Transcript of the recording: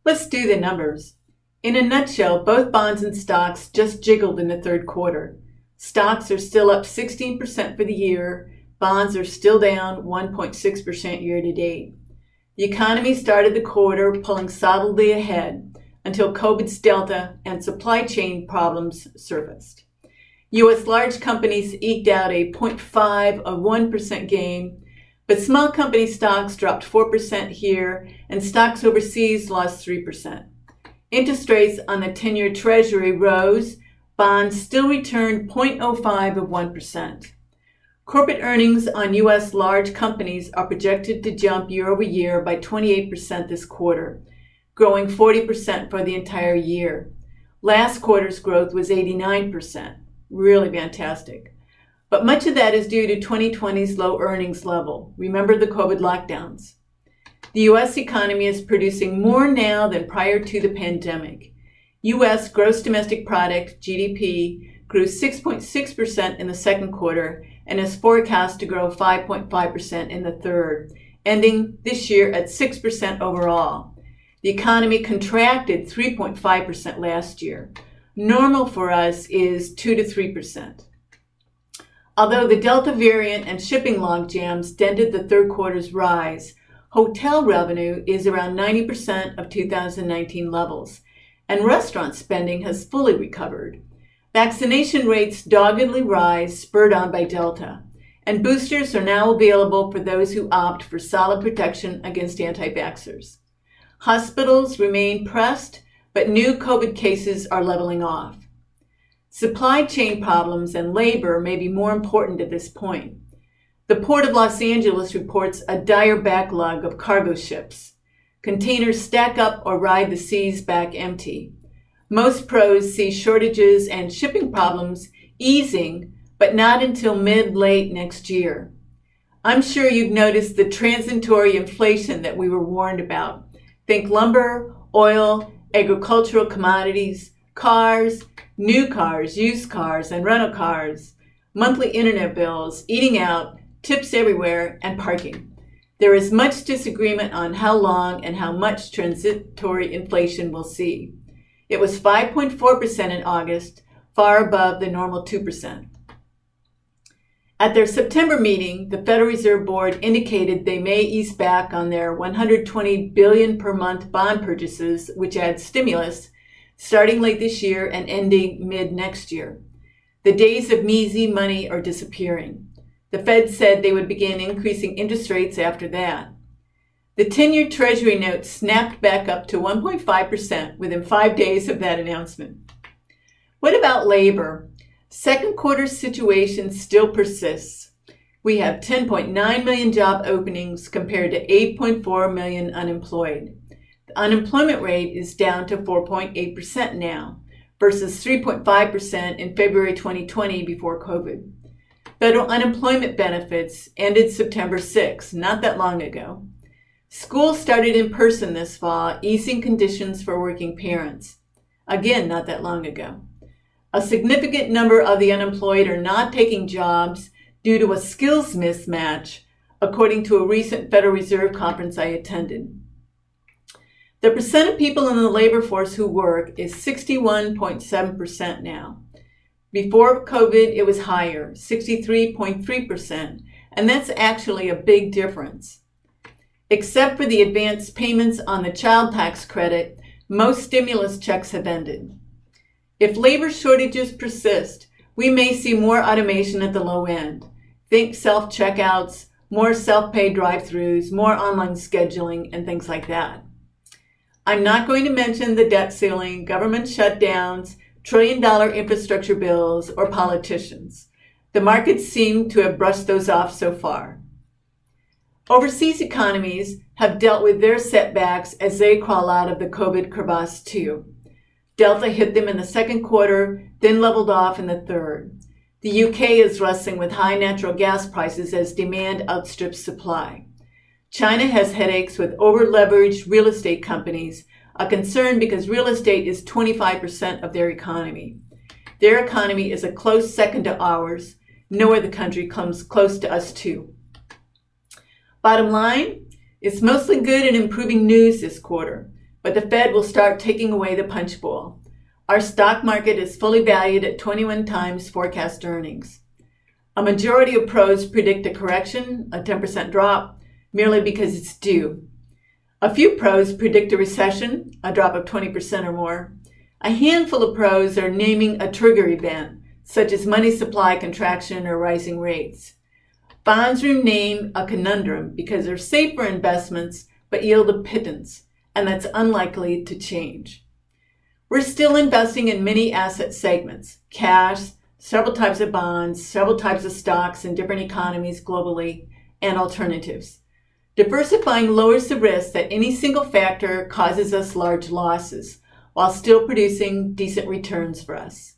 Let's do the numbers. In a nutshell, both bonds and stocks just jiggled in the third quarter. Stocks are still up 16% for the year. Bonds are still down 1.6% year to date. The economy started the quarter pulling solidly ahead until COVID's Delta and supply chain problems surfaced. U.S. large companies eked out a 0.5 of 1% gain, but small company stocks dropped 4% here, and stocks overseas lost 3%. Interest rates on the 10-year Treasury rose. Bonds still returned 0.05 of 1%. Corporate earnings on U.S. large companies are projected to jump year over year by 28% this quarter, growing 40% for the entire year. Last quarter's growth was 89%. Really fantastic. But much of that is due to 2020's low earnings level. Remember the COVID lockdowns. The U.S. economy is producing more now than prior to the pandemic. U.S. gross domestic product, GDP, grew 6.6% in the second quarter and is forecast to grow 5.5% in the third, ending this year at 6% overall. The economy contracted 3.5% last year. Normal for us is 2 to 3%. Although the Delta variant and shipping logjams dented the third quarter's rise, hotel revenue is around 90% of 2019 levels, and restaurant spending has fully recovered. Vaccination rates doggedly rise, spurred on by Delta, and boosters are now available for those who opt for solid protection against anti-vaxxers. Hospitals remain pressed, but new COVID cases are leveling off. Supply chain problems and labor may be more important at this point. The Port of Los Angeles reports a dire backlog of cargo ships. Containers stack up or ride the seas back empty. Most pros see shortages and shipping problems easing, but not until mid-late next year. I'm sure you've noticed the transitory inflation that we were warned about. Think lumber, oil, agricultural commodities, cars, new cars, used cars, and rental cars, monthly internet bills, eating out, tips everywhere, and parking. There is much disagreement on how long and how much transitory inflation we'll see. It was 5.4% in August, far above the normal 2%. At their September meeting, the Federal Reserve Board indicated they may ease back on their $120 billion per month bond purchases, which add stimulus, starting late this year and ending mid-next year. The days of measly money are disappearing. The Fed said they would begin increasing interest rates after that. The 10-year Treasury note snapped back up to 1.5% within 5 days of that announcement. What about labor? Second quarter situation still persists. We have 10.9 million job openings compared to 8.4 million unemployed. The unemployment rate is down to 4.8% now versus 3.5% in February 2020 before COVID. Federal unemployment benefits ended September 6, not that long ago. School started in person this fall, easing conditions for working parents. Again, not that long ago. A significant number of the unemployed are not taking jobs due to a skills mismatch, according to a recent Federal Reserve conference I attended. The percent of people in the labor force who work is 61.7% now. Before COVID, it was higher, 63.3%, and that's actually a big difference. Except for the advanced payments on the child tax credit, most stimulus checks have ended. If labor shortages persist, we may see more automation at the low end. Think self-checkouts, more self-pay drive-thrus, more online scheduling, and things like that. I'm not going to mention the debt ceiling, government shutdowns, trillion-dollar infrastructure bills, or politicians. The markets seem to have brushed those off so far. Overseas economies have dealt with their setbacks as they crawl out of the COVID crevasse too. Delta hit them in the second quarter, then leveled off in the third. The UK is wrestling with high natural gas prices as demand outstrips supply. China has headaches with over-leveraged real estate companies, a concern because real estate is 25% of their economy. Their economy is a close second to ours. No other country comes close to us too. Bottom line, it's mostly good and improving news this quarter. but the Fed will start taking away the punch bowl. Our stock market is fully valued at 21 times forecast earnings. A majority of pros predict a correction, a 10% drop, merely because it's due. A few pros predict a recession, a drop of 20% or more. A handful of pros are naming a trigger event, such as money supply contraction or rising rates. Bonds remain a conundrum because they're safer investments but yield a pittance, and that's unlikely to change. We're still investing in many asset segments: cash, several types of bonds, several types of stocks in different economies globally, and alternatives. Diversifying lowers the risk that any single factor causes us large losses, while still producing decent returns for us.